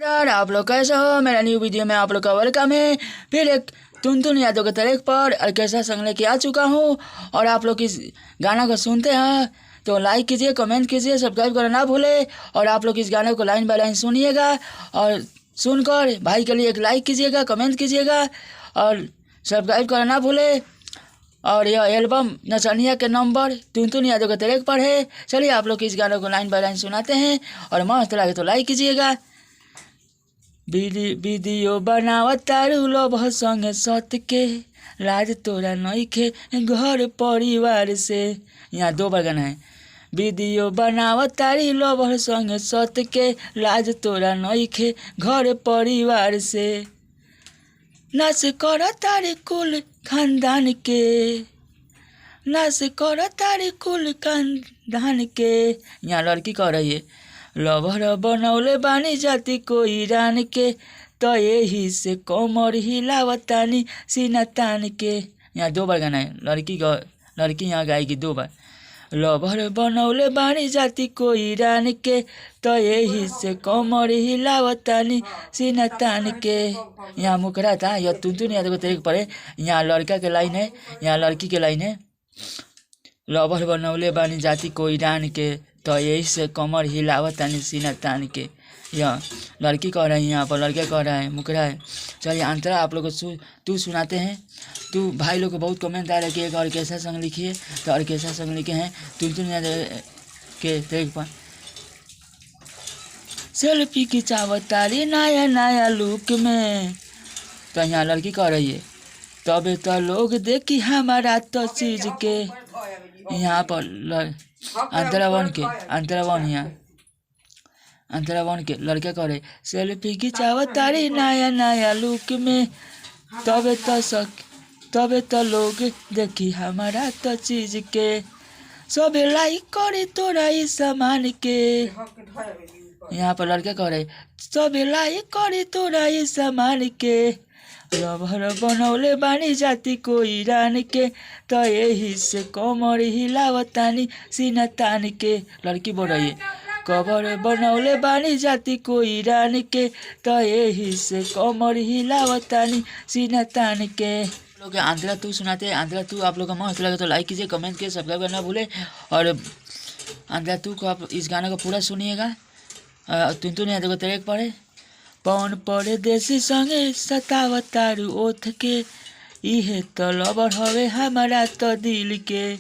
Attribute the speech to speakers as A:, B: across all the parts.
A: यार आप लोग कैसे हो। मेरा न्यू वीडियो में आप लोग का वेलकम है। फिर एक टुनटुन यादव के तरीक पर ऑर्केस्ट्रा संग लेके आ चुका हूँ और आप लोग इस गाना को सुनते हैं तो लाइक कीजिए, कमेंट कीजिए, सब्सक्राइब करना ना भूले। और आप लोग इस गाने को लाइन बाय लाइन सुनिएगा और सुनकर भाई के लिए एक लाइक कीजिएगा, कमेंट कीजिएगा और सब्सक्राइब करना ना भूले। और यह एल्बम नचनिया के नंबर टुनटुन यादव के तरीक पर है। चलिए आप लोग इस गाने को लाइन बाय लाइन सुनाते हैं और मस्त लगे तो लाइक कीजिएगा। वीडियो बनावत तारू लोभ संगे सत के लाज तोरा नइखे घर परिवार से। यहाँ दो बार गाना है। वीडियो बनावत तारी लोभ संगे सत के लाज तोरा नइखे घर परिवार से। नाच कर तारे कुल खानदान के, नाच कर तारे कुल खानदान के। यहाँ लड़की कह रही है लभर बनौले बानी जाति को ईरान के तो यही से कमर हिलावतानी सीना तान के। यहाँ दो बार गाना है। लड़की यहाँ गाएगी दो बार। लभर बनौले बानी जाति को ईरान के तो यही से कमर हिलावतानी सीना तान के। यहाँ मुकरा था। यह टुनटुन यादव के तरीक पर है। यहाँ लड़का के लाइन है, यहाँ लड़की के लाइन है। लभर बनौले बानी जाति को ईरान के तो यही से कमर हिलावत तानी सीना तान के। यह लड़की कह रही है, यहाँ पर लड़का कह रहा है, मुकरा है। चलिए अंतरा आप लोग को तू सुनाते हैं। तू भाई लोग को बहुत कमेंट आ रहा है कि एक ऑर्केस्ट्रा संग लिखिए, तो ऑर्केस्ट्रा संग लिखे हैं टुनटुन यादव के तरीक पर। सेल्फी खिंचावत तारी नया नया लुक में, तो यहाँ लड़की कह रही है तबे तो लोग देखी हमारा तो चीज के। यहाँ पर अंतरावन के लड़के करे सेल्फी खिंचावत तारी नया नया लुक में, तबे तो लोग देखी हमारा तो चीज के। सब लाइक करे तोरा इस सामान के। यहाँ पर लड़के करे सब लाइक करे तोरा इस सामान के। लभर बनौले बानी जाति को ईरान के तो यही से कमर हिलावतानी सीना तान के। लड़की बोल रही है कबर बनौले बानी जाति को ईरान के तो यही से कमर हिलावतानी सीना तान के। लोग आंध्रा तू सुनाते हैं। आंध्रा तू आप लोग का मस्त लगे तो लाइक कीजिए, कमेंट कीजिए, सब्सक्राइब करना भूले। और आंध्रा तू को आप इस गाने को पूरा सुनिएगा। टुनटुन यादव को तरीक पड़े पवन परदेसी संगे सतावतारू ओथ के इहे तो लबर हवे हमारा तो दिल के।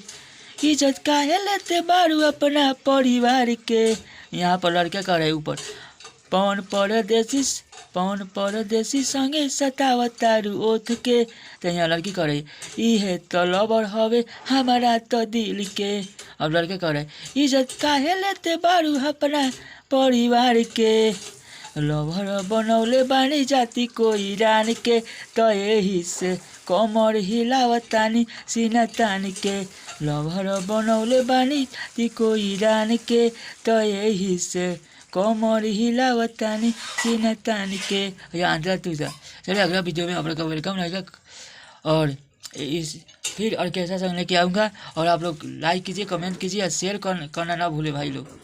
A: इज्जत काहे लेते बारू अपना परिवार के। यहाँ पर लड़के कर रहे ऊपर पवन परदेसी संगे सतावतारू ओथ के, तो यहाँ लड़की कर रही इहे तो लबर हवे हमारा तो दिल के। अब लड़के कर रहे इज्जत काहे लेते बारू अपना परिवार के। लभर बनौले बानी जाति को ईरान के तो यही से कमर हिलावतानी सीना तान के। लभर बनौले बानी जाति को ईरान के तो यही से कमर हिलावतानी सीना तान के। ये आंध्रा तू था। चलिए अगला वीडियो में आप लोग का वेलकम रहेगा और फिर ऑर्केस्ट्रा संग लेके आऊँगा। और आप लोग लाइक कीजिए, कमेंट कीजिए और शेयर करना ना भूले भाई लोग।